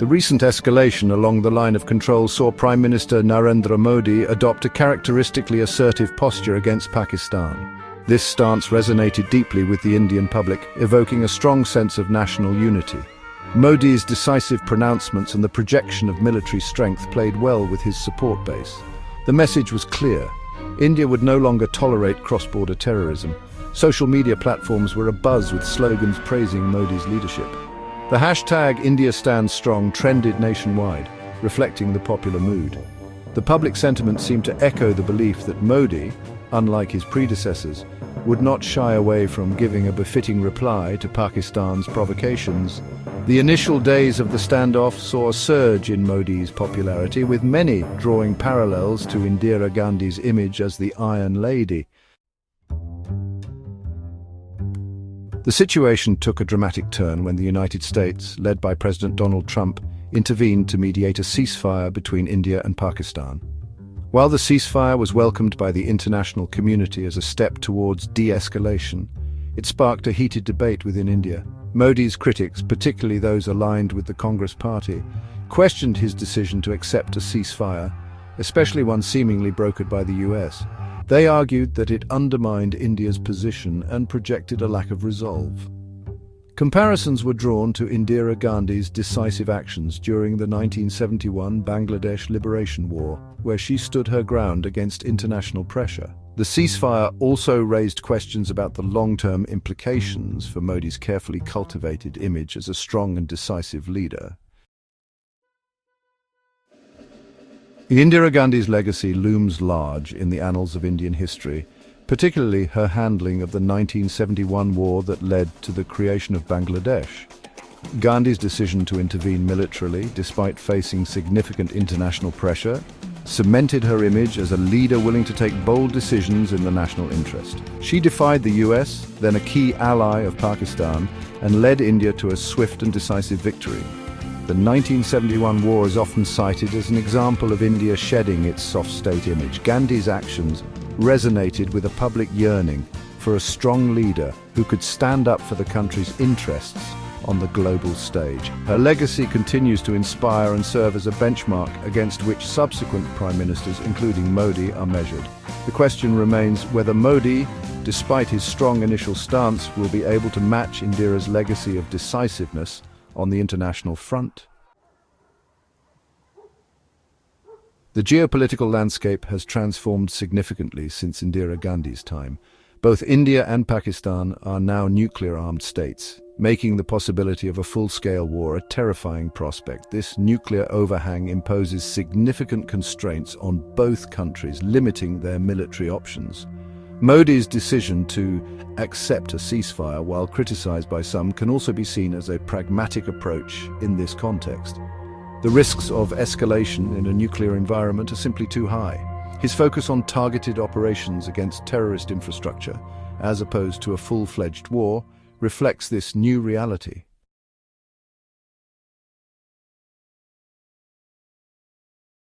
The recent escalation along the line of control saw Prime Minister Narendra Modi adopt a characteristically assertive posture against Pakistan. This stance resonated deeply with the Indian public, evoking a strong sense of national unity. Modi's decisive pronouncements and the projection of military strength played well with his support base. The message was clear. India would no longer tolerate cross-border terrorism. Social media platforms were abuzz with slogans praising Modi's leadership. The hashtag #IndiaStandsStrong trended nationwide, reflecting the popular mood. The public sentiment seemed to echo the belief that Modi, unlike his predecessors, would not shy away from giving a befitting reply to Pakistan's provocations. The initial days of the standoff saw a surge in Modi's popularity, with many drawing parallels to Indira Gandhi's image as the Iron Lady. The situation took a dramatic turn when the United States, led by President Donald Trump, intervened to mediate a ceasefire between India and Pakistan. While the ceasefire was welcomed by the international community as a step towards de-escalation, it sparked a heated debate within India. Modi's critics, particularly those aligned with the Congress Party, questioned his decision to accept a ceasefire, especially one seemingly brokered by the US. They argued that it undermined India's position and projected a lack of resolve. Comparisons were drawn to Indira Gandhi's decisive actions during the 1971 Bangladesh Liberation War, where she stood her ground against international pressure. The ceasefire also raised questions about the long-term implications for Modi's carefully cultivated image as a strong and decisive leader. Indira Gandhi's legacy looms large in the annals of Indian history, particularly her handling of the 1971 war that led to the creation of Bangladesh. Gandhi's decision to intervene militarily, despite facing significant international pressure, cemented her image as a leader willing to take bold decisions in the national interest. She defied the US, then a key ally of Pakistan, and led India to a swift and decisive victory. The 1971 war is often cited as an example of India shedding its soft state image. Gandhi's actions resonated with a public yearning for a strong leader who could stand up for the country's interests on the global stage. Her legacy continues to inspire and serve as a benchmark against which subsequent prime ministers, including Modi, are measured. The question remains whether Modi, despite his strong initial stance, will be able to match Indira's legacy of decisiveness on the international front. The geopolitical landscape has transformed significantly since Indira Gandhi's time. Both India and Pakistan are now nuclear-armed states, making the possibility of a full-scale war a terrifying prospect. This nuclear overhang imposes significant constraints on both countries, limiting their military options. Modi's decision to accept a ceasefire, while criticized by some, can also be seen as a pragmatic approach in this context. The risks of escalation in a nuclear environment are simply too high. His focus on targeted operations against terrorist infrastructure, as opposed to a full-fledged war, reflects this new reality.